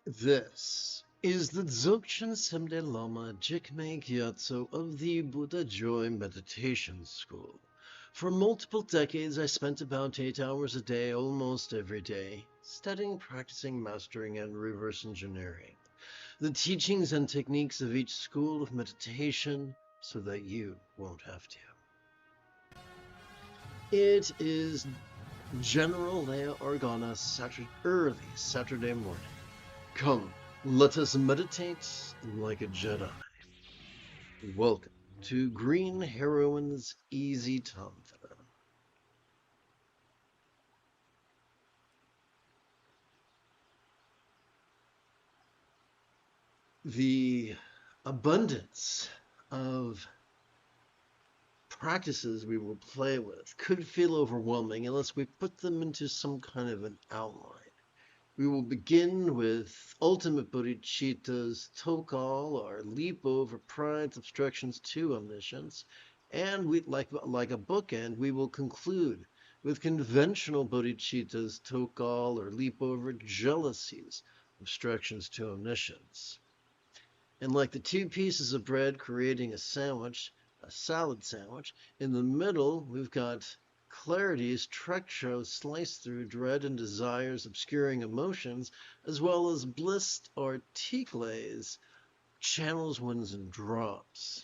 This is the Dzogchen Semde Lama Jigme Gyatso of the Buddha Joy Meditation School. For multiple decades, I spent about 8 hours a day, almost every day, studying, practicing, mastering, and reverse engineering the teachings and techniques of each school of meditation so that you won't have to. It is General Lea Organa early Saturday morning. Come, let us meditate like a Jedi. Welcome to Green Heroine's Easy Tantra. The abundance of practices we will play with could feel overwhelming unless we put them into some kind of an outline. We will begin with ultimate bodhicitta's tokal, or leap over pride's obstructions to omniscience, and like a bookend, we will conclude with conventional bodhicitta's tokal, or leap over jealousy's obstructions to omniscience. And like the two pieces of bread creating a sandwich, a salad sandwich, in the middle we've got clarity's treacho sliced through dread and desires obscuring emotions, as well as bliss or tikle's channels, winds, and drops.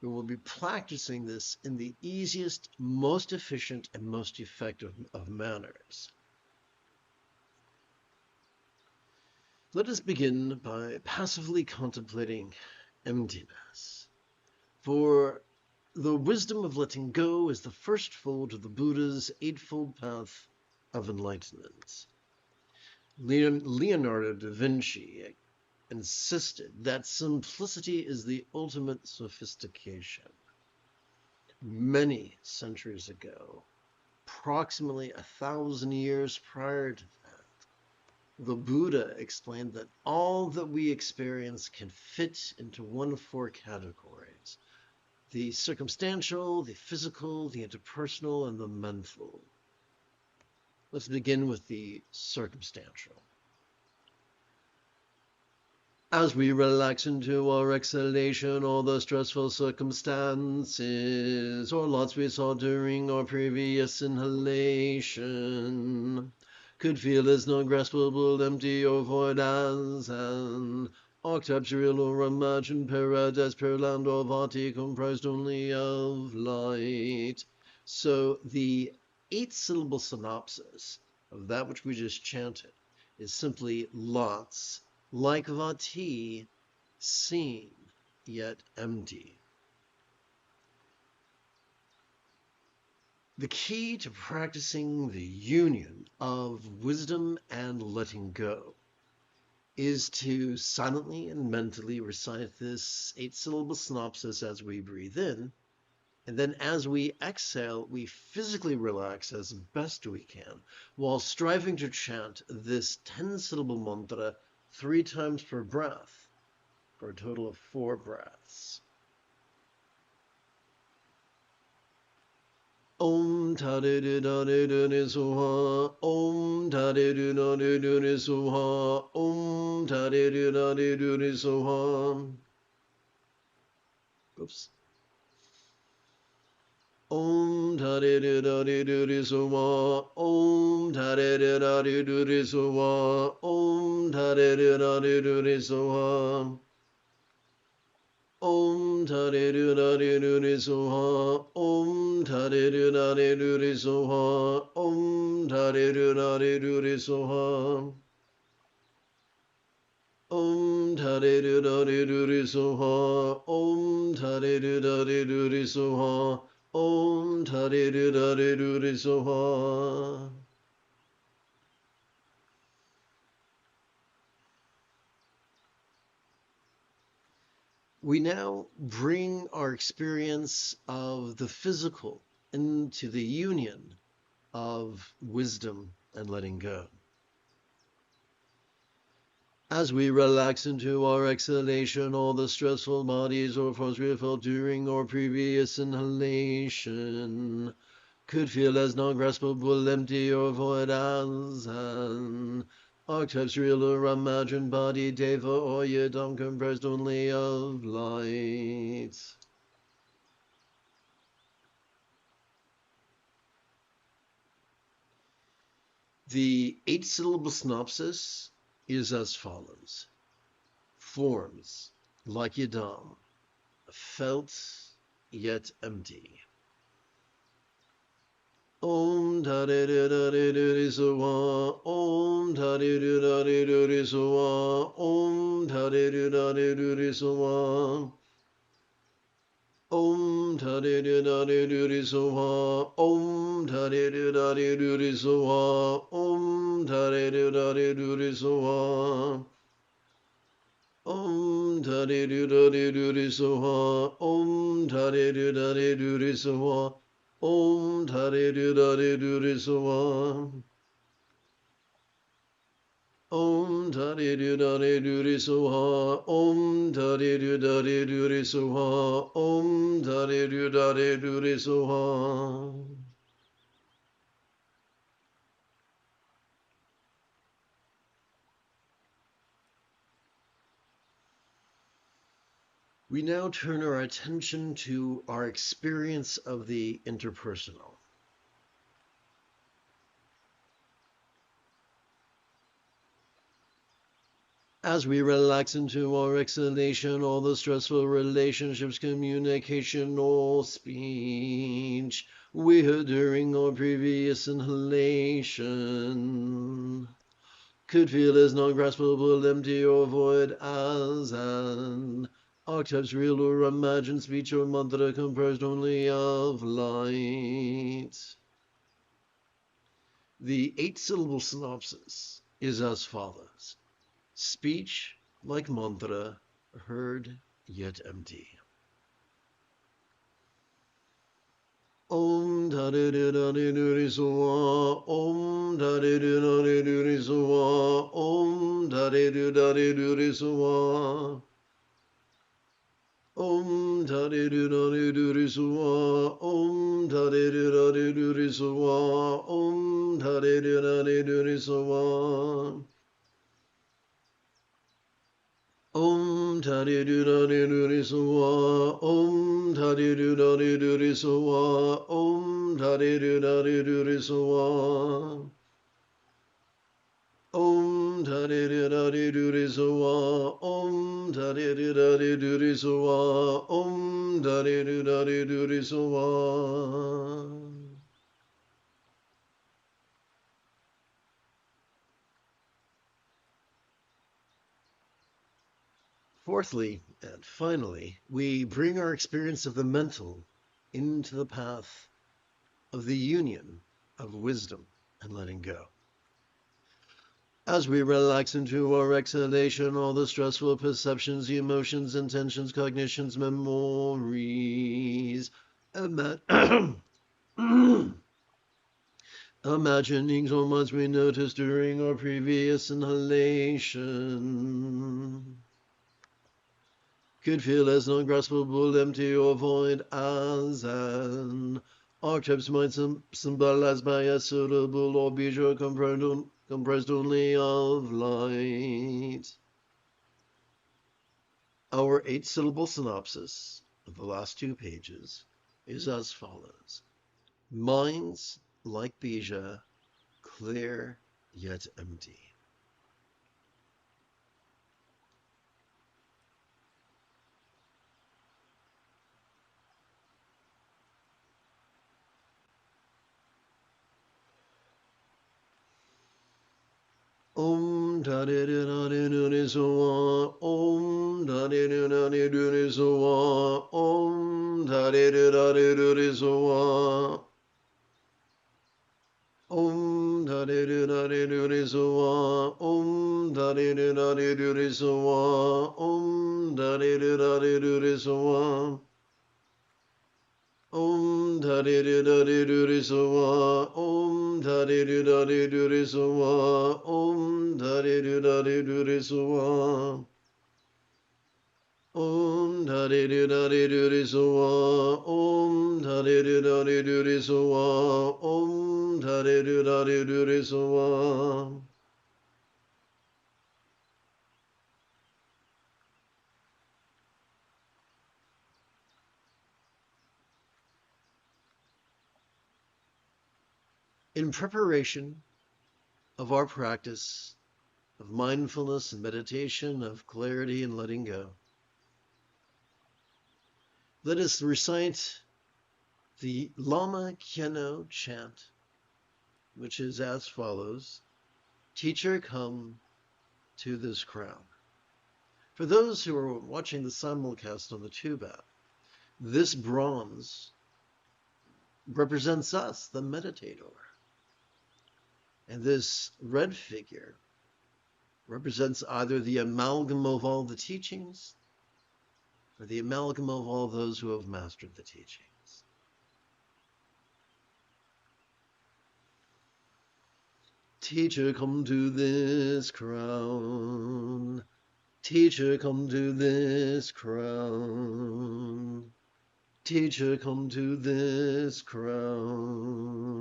We will be practicing this in the easiest, most efficient, and most effective of manners. Let us begin by passively contemplating emptiness. For the wisdom of letting go is the first fold of the Buddha's eightfold path of enlightenment. Leonardo da Vinci insisted that simplicity is the ultimate sophistication. Many centuries ago, approximately 1,000 years prior to that, the Buddha explained that all that we experience can fit into one of four categories: the circumstantial, the physical, the interpersonal, and the mental. Let's begin with the circumstantial. As we relax into our exhalation, all the stressful circumstances or lots we saw during our previous inhalation could feel as non-graspable, empty, or void as an archetypes real or imagined paradise, land or vati comprised only of light. So the 8-syllable synopsis of that which we just chanted is simply lots, like vati, seen, yet empty. The key to practicing the union of wisdom and letting go is to silently and mentally recite this 8-syllable synopsis as we breathe in, and then as we exhale, we physically relax as best we can, while striving to chant this 10-syllable mantra 3 times per breath, for a total of 4 breaths. Om Tadidu Nadidu Nisuha, Om Tadidu Nadidu Nisuha, Om Tadidu Nadidu Nisuha. Oops. Om Tadidu Nadidu Nisuha, Om Tadidu Nadidu Nisuha, Om Tadidu Nadidu Nisuha. Om Tadidu Nadidu Nisuha, Om Tadidu Nadidu Nisuha, Om Tadidu Nadidu Nisuha. Om Tadidu Nadidu Nisuha, Om Tadidu Nadidu Nisuha, Om Tadidu Nadidu Nisuha. We now bring our experience of the physical into the union of wisdom and letting go. As we relax into our exhalation, all the stressful bodies or forms we felt during our previous inhalation could feel as non-graspable, empty, or void as an Archetypes real or imagined, body, deva, or yidam, comprised only of light. The 8-syllable synopsis is as follows. Forms, like yidam, felt yet empty. Om Dhari Dhari Dhari Suva, Om Dhari Dhari Dhari Suva, Om Dhari Dhari Dhari Suva, Om Dhari Dhari Dhari Suva, Om Dhari Dhari Dhari Suva, Om Dhari Dhari Dhari Suva, Om Dhari Dhari Dhari Suva, Om Dhari Dhari Dhari Suva, Om Dhari Dhari Dhari Suva, Om Dhari Dhari Dhari Suva, Om Dhari Dhari Dhari Suva, Om Dhari Dhari Dhari Suva. We now turn our attention to our experience of the interpersonal. As we relax into our exhalation, all the stressful relationships, communication, or speech we heard during our previous inhalation could feel as non-graspable, empty, or void as an archetypes real or imagined, speech or mantra comprised only of light. The 8-syllable synopsis is as follows. Speech like mantra, heard yet empty. Om Dhari Dhari Dhari Suva, Om Dhari Dhari Dhari Suva, Om Dhari Dhari Dhari Suva, Om Dhari Dhari Dhari Suva, Om Dhari Dhari Dhari Suva, Om Dhari Dhari Dhari Suva, Om Dhari Dhari Dhari Suva, Om Dhari Dhari Dhari Suva, Om Dhari Dhari Dhari Suva, Om Dhari Dhari Dhari Suva, Om Dhari Dhari Dhari Suva, Om Dhari Dhari Dhari Suva. Fourthly, and finally, we bring our experience of the mental into the path of the union of wisdom and letting go. As we relax into our exhalation, all the stressful perceptions, emotions, intentions, cognitions, memories, imaginings or ones we noticed during our previous inhalation could feel as non-graspable, empty, or void as an archetypes might symbolized by a suitable or bijou comprised only of light. Our 8-syllable synopsis of the last 2 pages is as follows. Minds like bija, clear yet empty. Om Dhari Dhari Dhari Suva, Om Dhari Dhari Dhari Suva, Om Dhari Dhari Dhari Suva, Om Dhari Dhari Dhari Suva, Om Dhari Dhari Dhari Suva, Om Dhari Dhari Dhari Suva, Om Dhari Dhari Dhari Suva, Om Dhari Dhari Dhari Suva, Om Dhari Dhari Dhari Suva, Om Dhari Dhari Dhari Suva, Om Dhari Dhari Dhari Suva, Om Dhari Dhari Dhari Suva, In preparation of our practice of mindfulness and meditation, of clarity and letting go, let us recite the Lama Keno chant, which is as follows: Teacher, come to this crown. For those who are watching the simulcast on the tube app, this bronze represents us, the meditator. And this red figure represents either the amalgam of all the teachings or the amalgam of all those who have mastered the teachings. Teacher, come to this crown. Teacher, come to this crown. Teacher, come to this crown.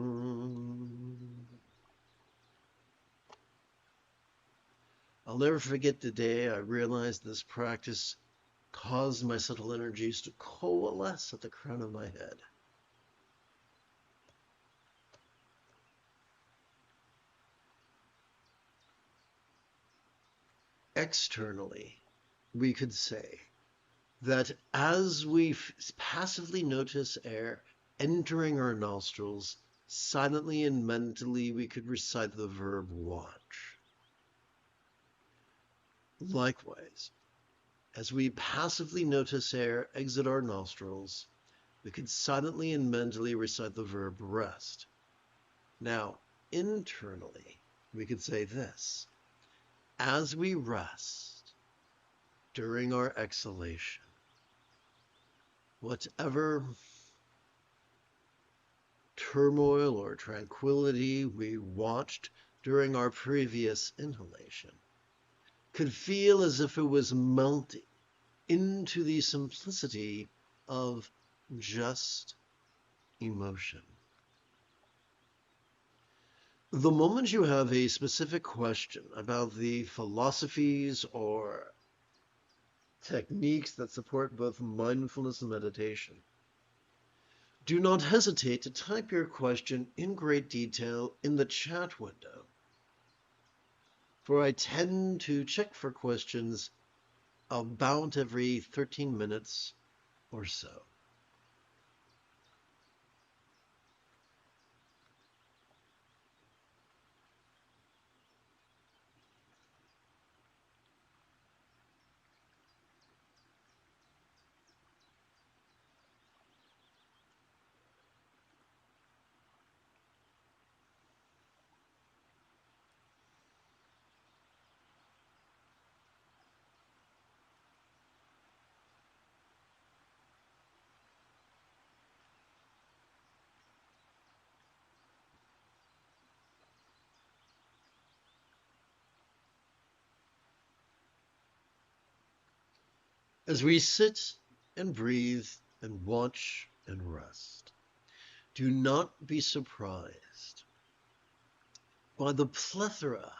I'll never forget the day I realized this practice caused my subtle energies to coalesce at the crown of my head. Externally, we could say that as we passively notice air entering our nostrils, silently and mentally we could recite the verb watch. Likewise, as we passively notice air exit our nostrils, we could silently and mentally recite the verb rest. Now, internally, we could say this: as we rest during our exhalation, whatever turmoil or tranquility we watched during our previous inhalation could feel as if it was melting into the simplicity of just emotion. The moment you have a specific question about the philosophies or techniques that support both mindfulness and meditation, do not hesitate to type your question in great detail in the chat window, for I tend to check for questions about every 13 minutes or so. As we sit and breathe and watch and rest, do not be surprised by the plethora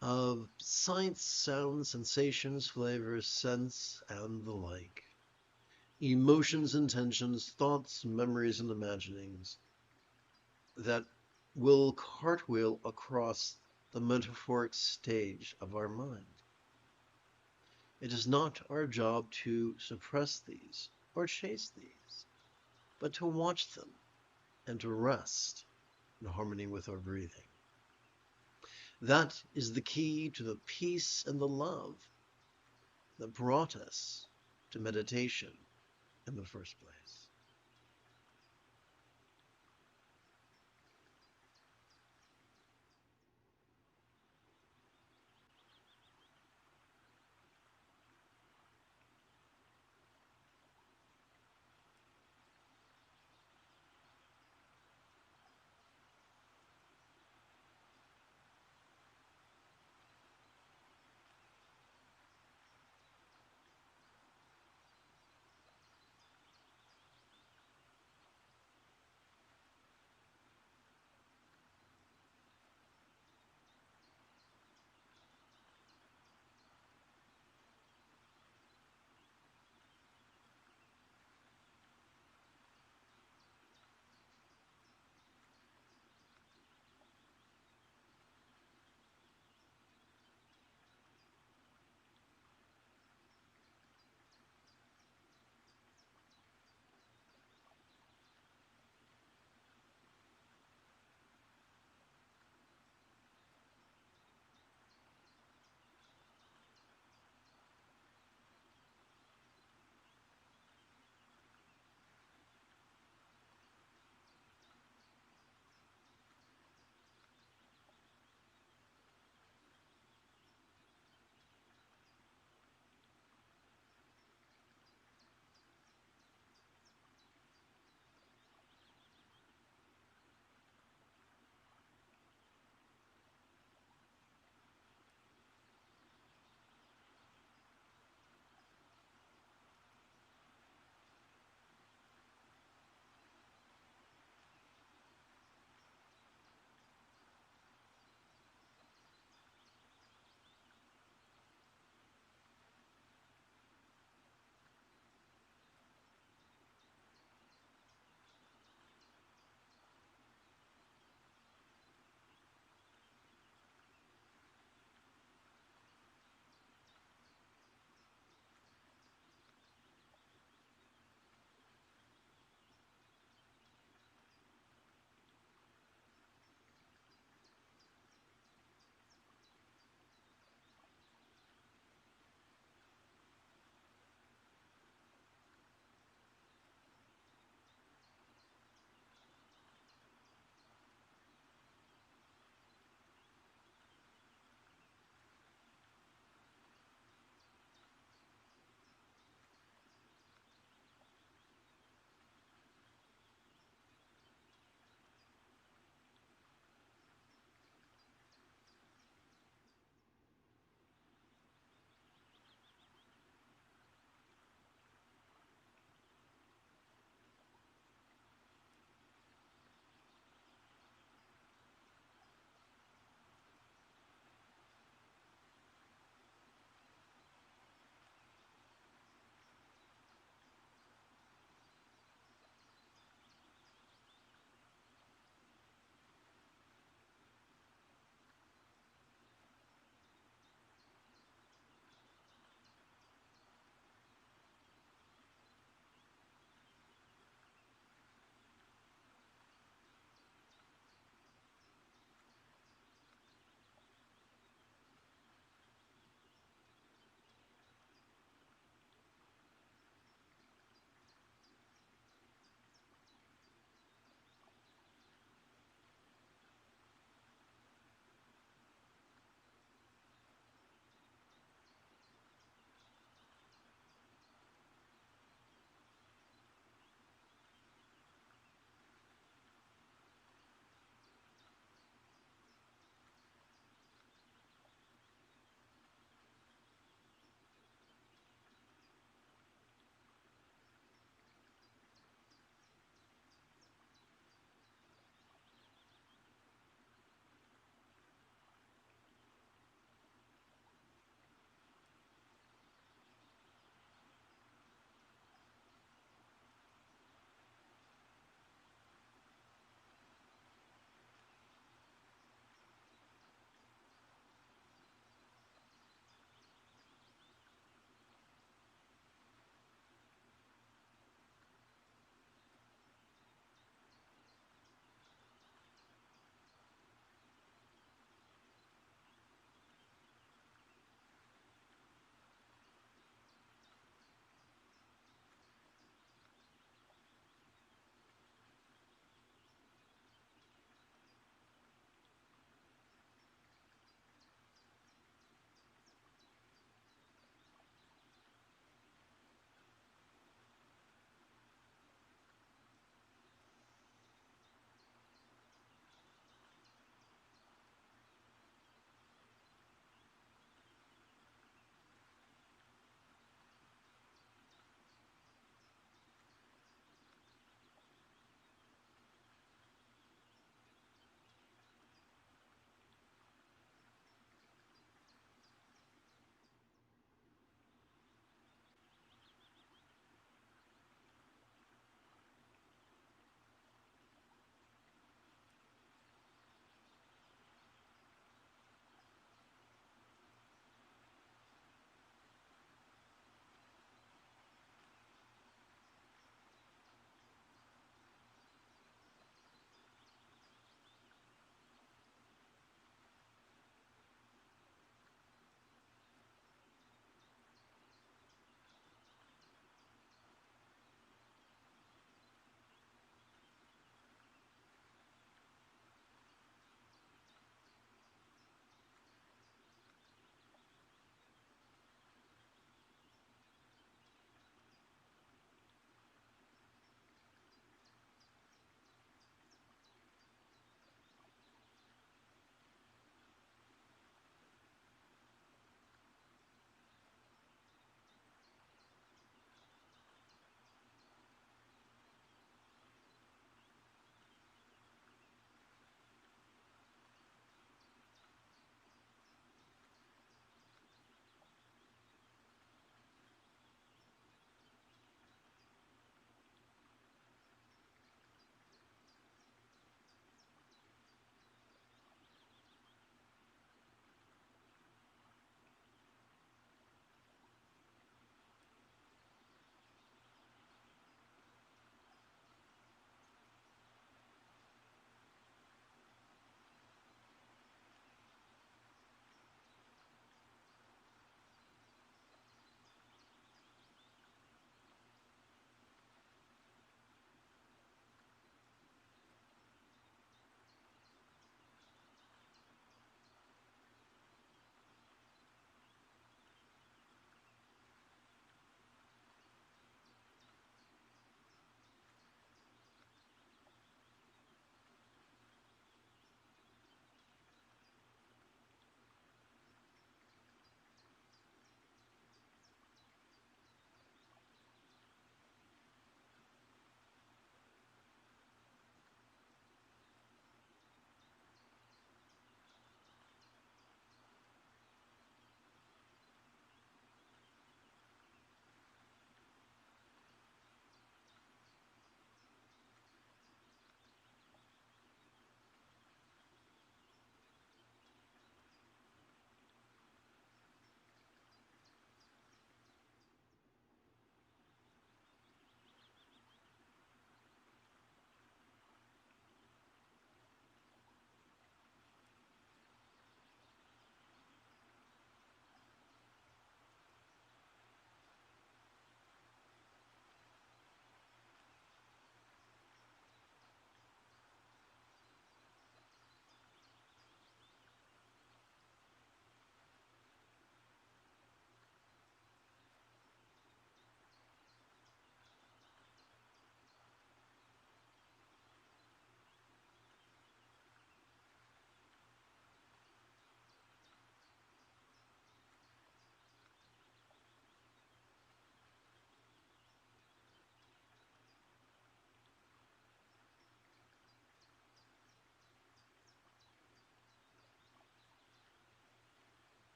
of sights, sounds, sensations, flavors, scents, and the like, emotions, intentions, thoughts, memories, and imaginings that will cartwheel across the metaphoric stage of our mind. It is not our job to suppress these or chase these, but to watch them and to rest in harmony with our breathing. That is the key to the peace and the love that brought us to meditation in the first place.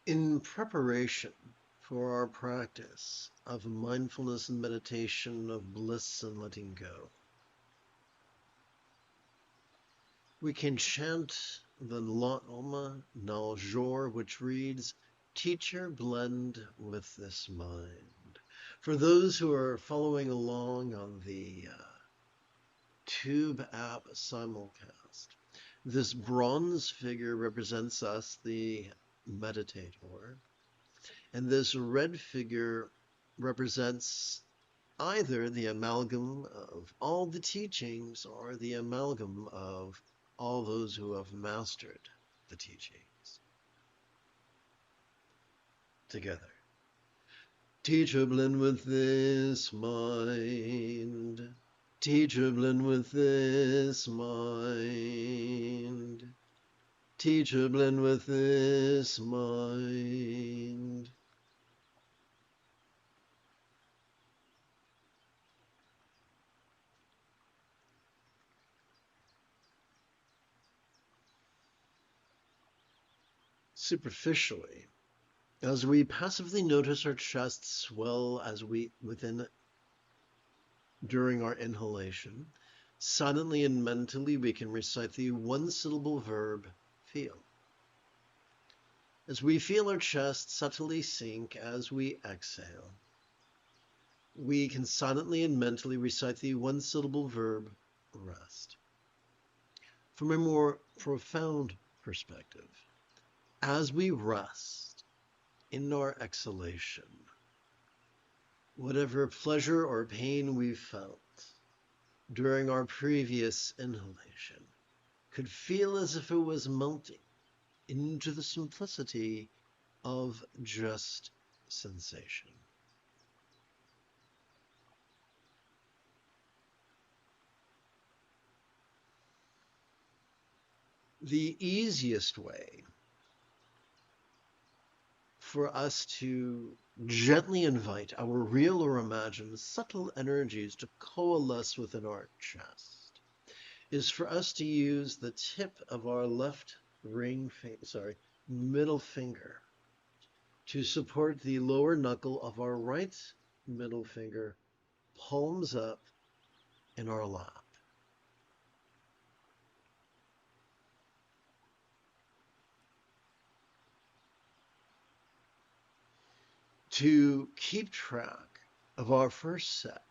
In preparation for our practice of mindfulness and meditation, of bliss and letting go, we can chant the Lama Naljor, which reads, "Teacher, blend with this mind." For those who are following along on the Tube app simulcast, this bronze figure represents us, the meditator, and this red figure represents either the amalgam of all the teachings or the amalgam of all those who have mastered the teachings. Together. Teacher, blend with this mind. Teacher, blend with this mind. Teacher, blend with this mind. Superficially, as we passively notice our chest swell during our inhalation, silently and mentally we can recite the one-syllable verb, feel. As we feel our chest subtly sink as we exhale, we can silently and mentally recite the one-syllable verb, rest. From a more profound perspective, as we rest in our exhalation, whatever pleasure or pain we felt during our previous inhalation could feel as if it was melting into the simplicity of just sensation. The easiest way for us to gently invite our real or imagined subtle energies to coalesce within our chest is for us to use the tip of our middle finger to support the lower knuckle of our right middle finger, palms up in our lap. To keep track of our first set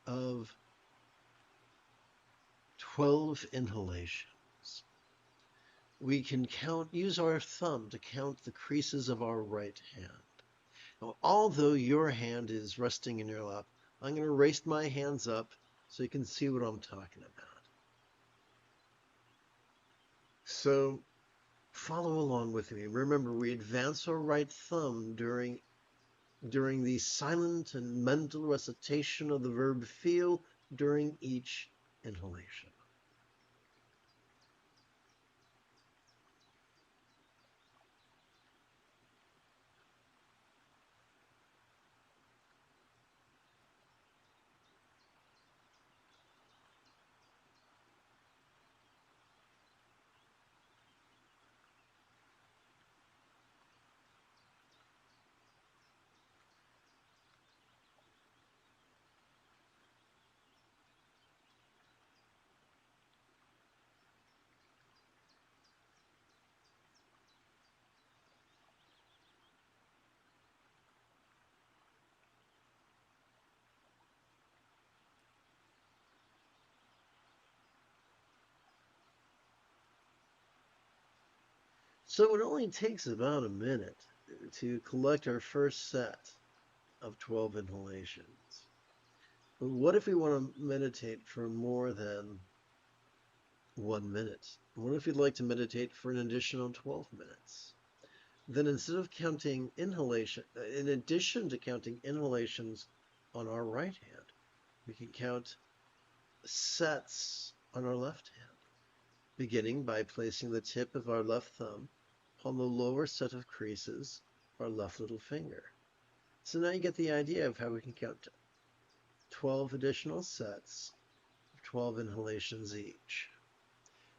of 12 inhalations, we can use our thumb to count the creases of our right hand. Now, although your hand is resting in your lap, I'm going to raise my hands up so you can see what I'm talking about. So follow along with me. Remember, we advance our right thumb during the silent and mental recitation of the verb feel during each inhalation. So it only takes about a minute to collect our first set of 12 inhalations. But what if we want to meditate for more than 1 minute? What if you'd like to meditate for an additional 12 minutes? Then instead of counting inhalation, in addition to counting inhalations on our right hand, we can count sets on our left hand, beginning by placing the tip of our left thumb on the lower set of creases of our left little finger. So now you get the idea of how we can count 12 additional sets of 12 inhalations each.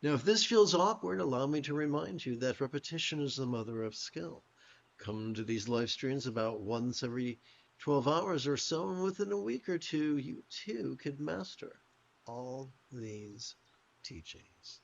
Now, if this feels awkward, allow me to remind you that repetition is the mother of skill. Come to these live streams about once every 12 hours or so, and within a week or two, you too could master all these teachings.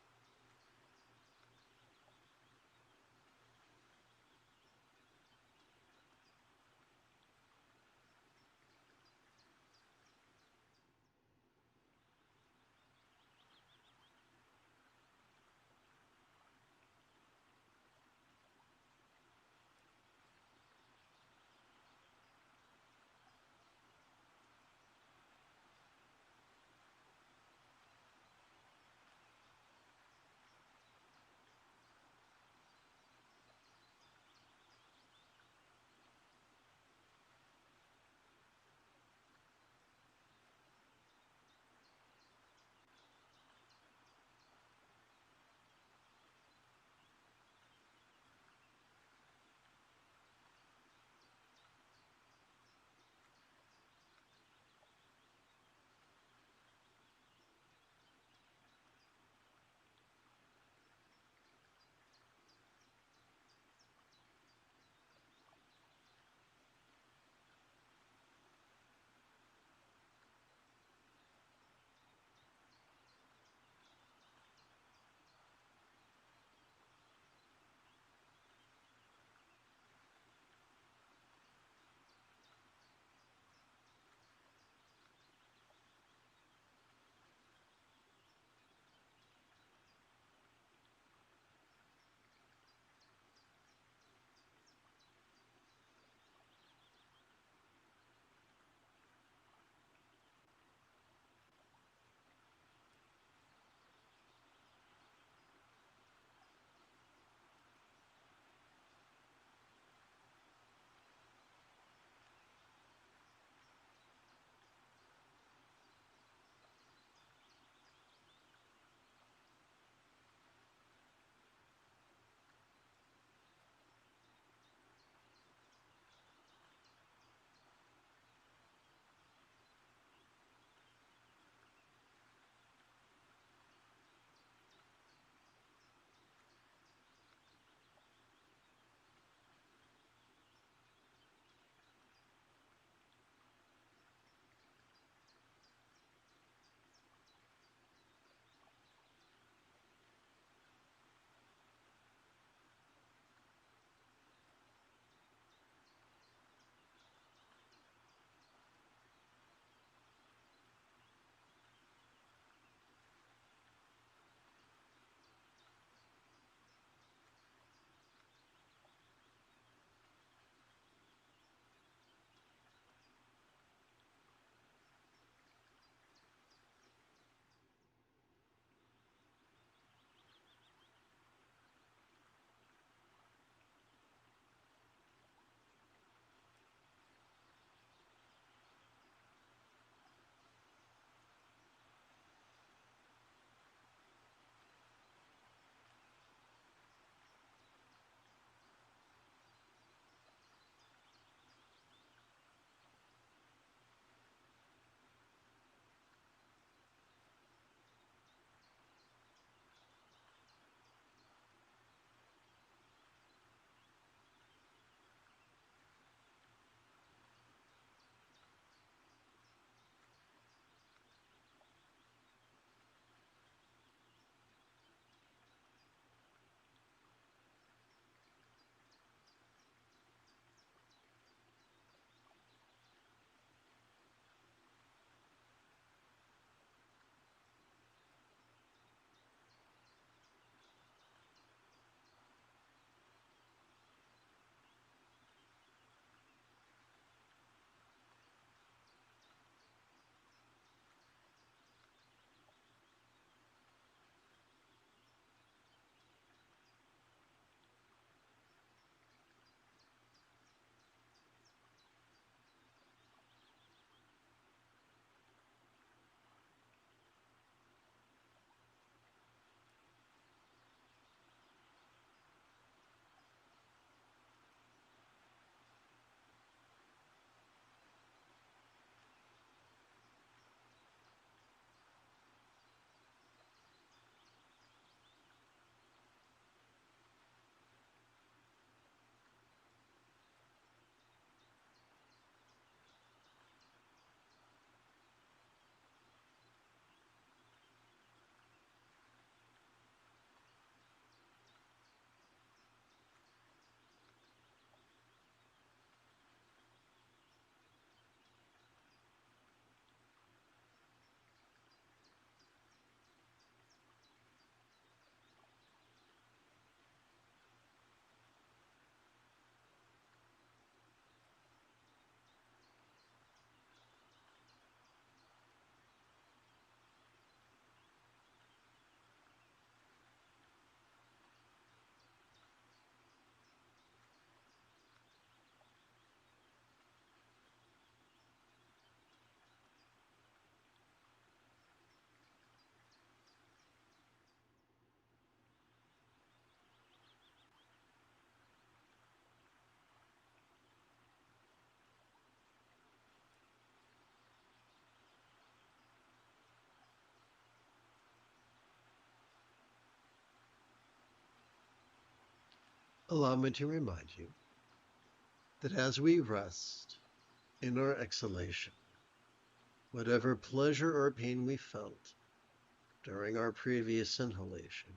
Allow me to remind you that as we rest in our exhalation, whatever pleasure or pain we felt during our previous inhalation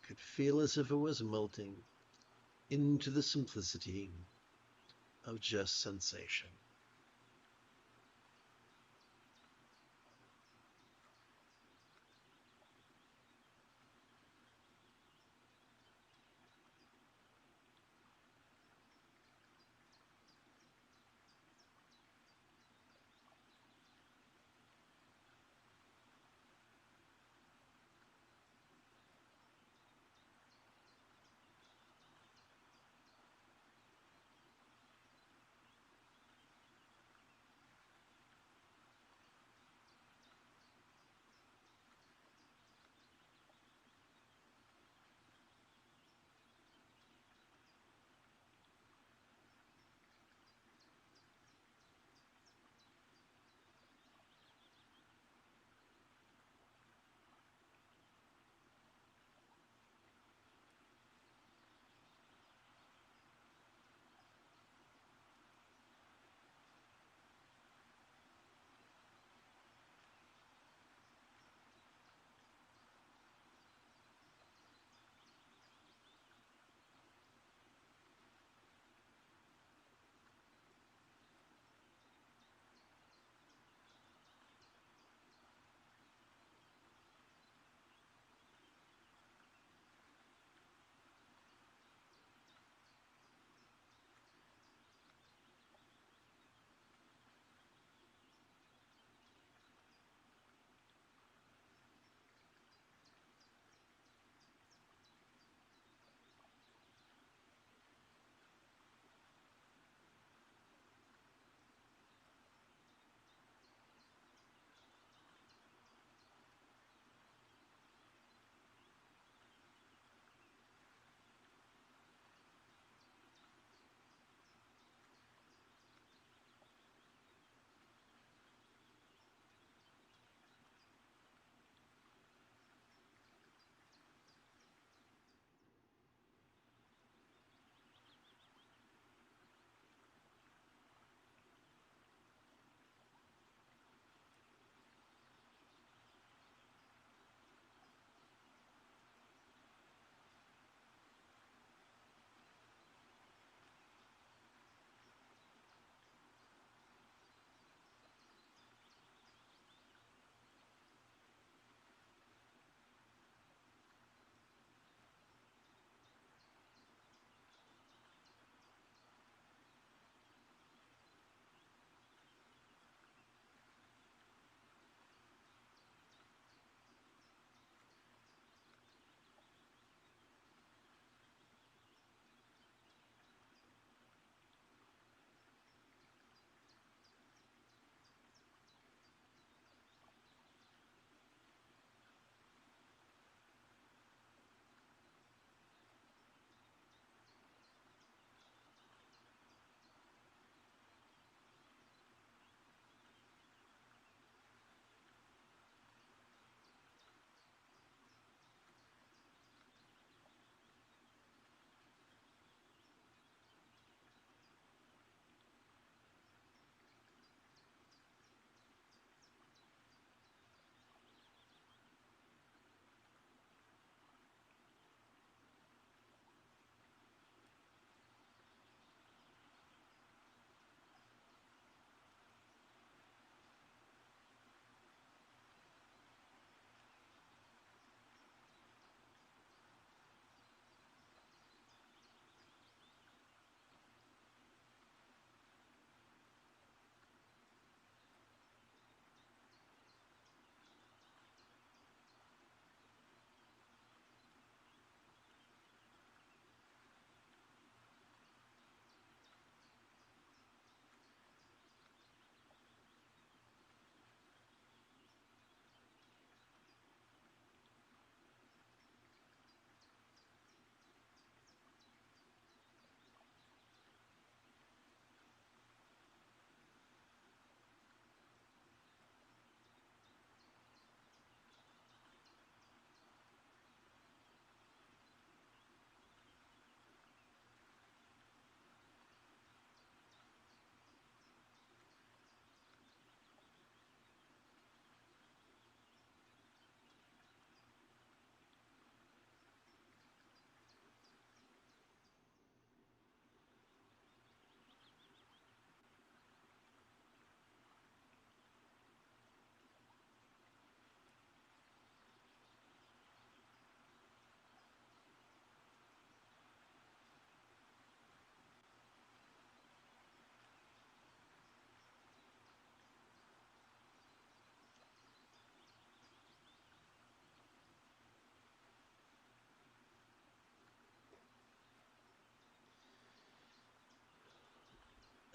could feel as if it was melting into the simplicity of just sensation.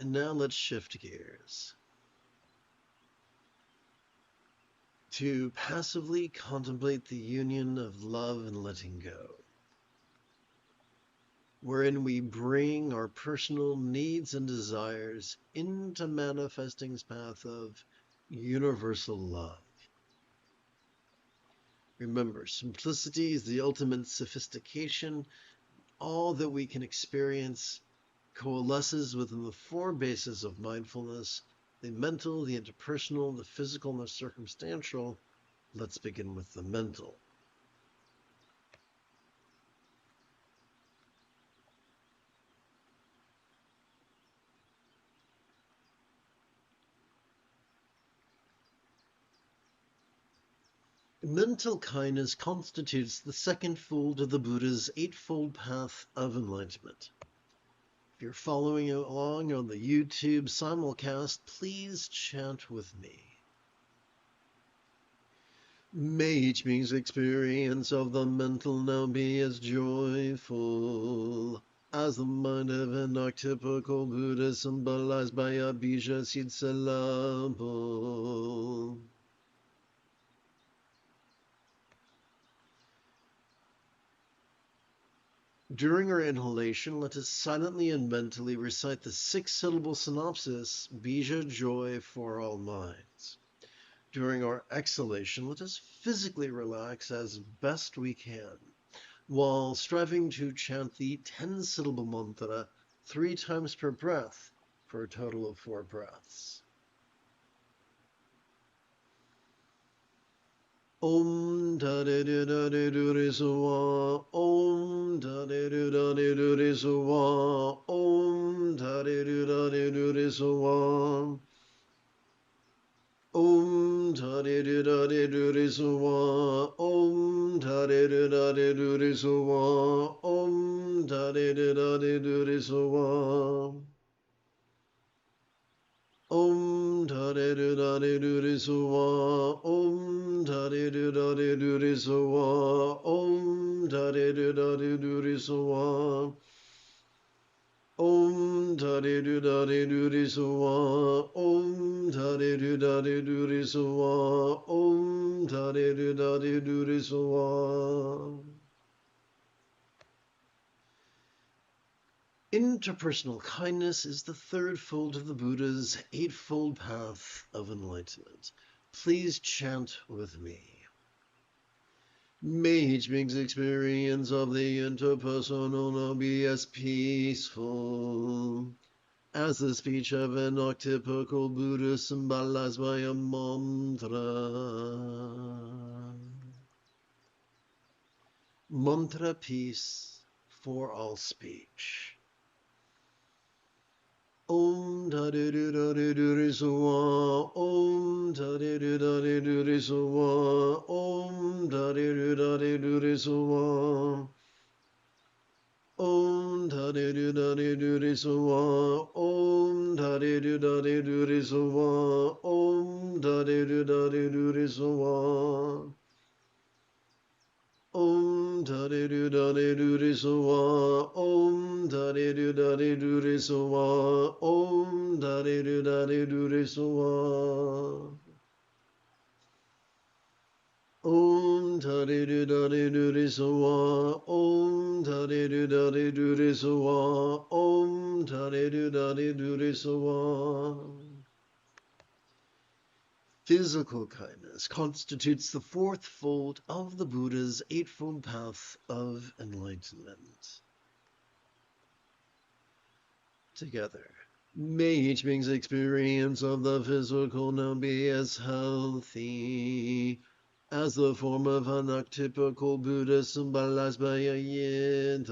And now let's shift gears to passively contemplate the union of love and letting go, wherein we bring our personal needs and desires into manifesting's path of universal love. Remember, simplicity is the ultimate sophistication. All that we can experience coalesces within the four bases of mindfulness: the mental, the interpersonal, the physical, and the circumstantial. Let's begin with the mental. Mental kindness constitutes the second fold of the Buddha's eightfold path of enlightenment. If you're following along on the YouTube simulcast, please chant with me. May each being's experience of the mental now be as joyful as the mind of an archetypical Buddha symbolized by a bija seed syllable. During our inhalation, let us silently and mentally recite the 6-syllable synopsis, Bija Joy for all minds. During our exhalation, let us physically relax as best we can, while striving to chant the 10-syllable mantra 3 times per breath for a total of 4 breaths. Om da de do da de do re so wa. Om da de do da de do re so wa. Om da de do da de do re so wa. Om da de do da de do re so wa. Om da de do da de do re so wa. Om da de do da de do re so wa. Om da de do da de do re so wa. Om da de do da de do re so wa. Om da de do da de do re so wa. Om da de do da de do re so wa. Om da de do da de do re so wa. Om da de do da de do re so wa. Interpersonal kindness is the third fold of the Buddha's eightfold path of enlightenment. Please chant with me. May each being's experience of the interpersonal now be as peaceful as the speech of an archetypical Buddha symbolized by a mantra. Mantra peace for all speech. Om da de do da de do re so wa. Om da de do da de do re so wa. Om da de do da de do re so wa. Om da de do da de do re so wa. Om da de do da de do re so wa. Om da de do da de do re so wa. Om da de do da de do re so wa. Om da de do da de do re so wa. Om da de do da de do re so wa. Om da de do da de do re so wa. Om da de do da de do re so wa. Om da de do da de do re so wa. Physical kindness constitutes the fourth fold of the Buddha's eightfold path of enlightenment. Together, may each being's experience of the physical now be as healthy as the form of an archetypical Buddha symbolized by a yidam.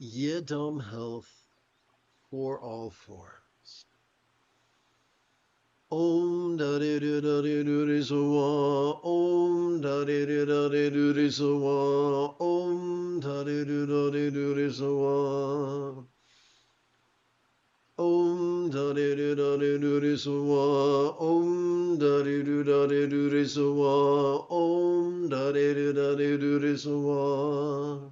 Yidam health for all forms. Om da de do da de do re so wa. Om da de do da de do re so wa. Om da de do da de do re so wa. Om da de do da de do re so wa. Om da de do da de do re so wa. Om da de do da de do re so wa.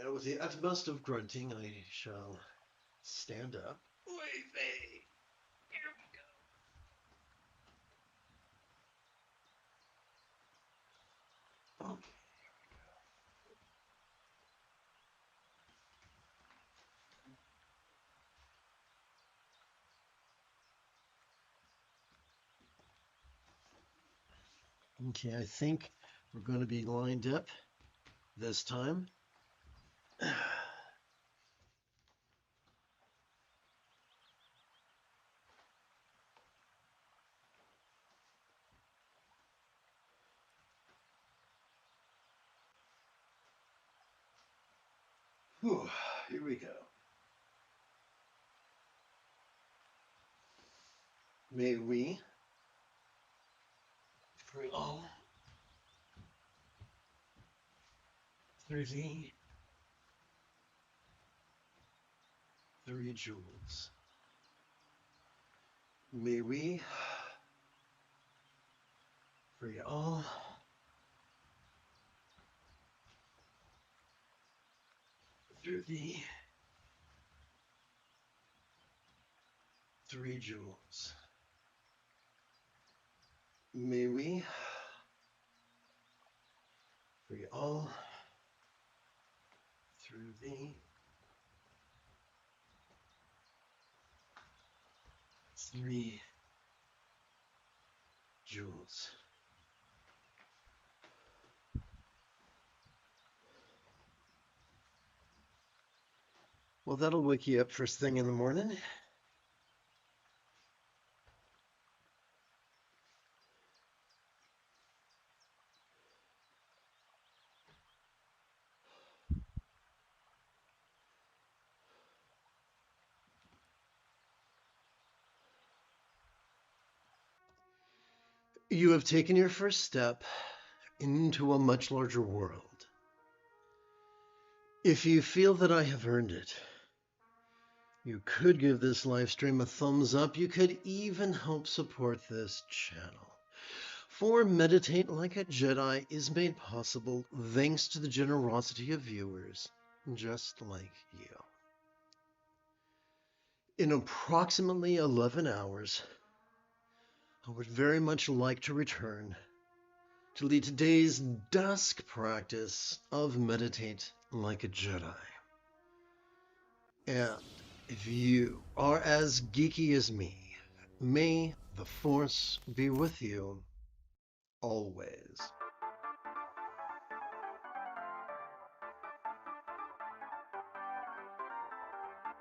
Now, with the utmost of grunting, I shall stand up. Wait, here we go. Okay, I think we're going to be lined up this time. Whew, here we go. May we, for all, through the 3 jewels, may we free all through the 3 jewels. May we free all through the 3 jewels. Well, that'll wake you up first thing in the morning. You have taken your first step into a much larger world. If you feel that I have earned it, you could give this live stream a thumbs up. You could even help support this channel. For Meditate Like a Jedi is made possible thanks to the generosity of viewers just like you. In approximately 11 hours, I would very much like to return to lead today's dusk practice of Meditate Like a Jedi. And if you are as geeky as me, may the Force be with you always.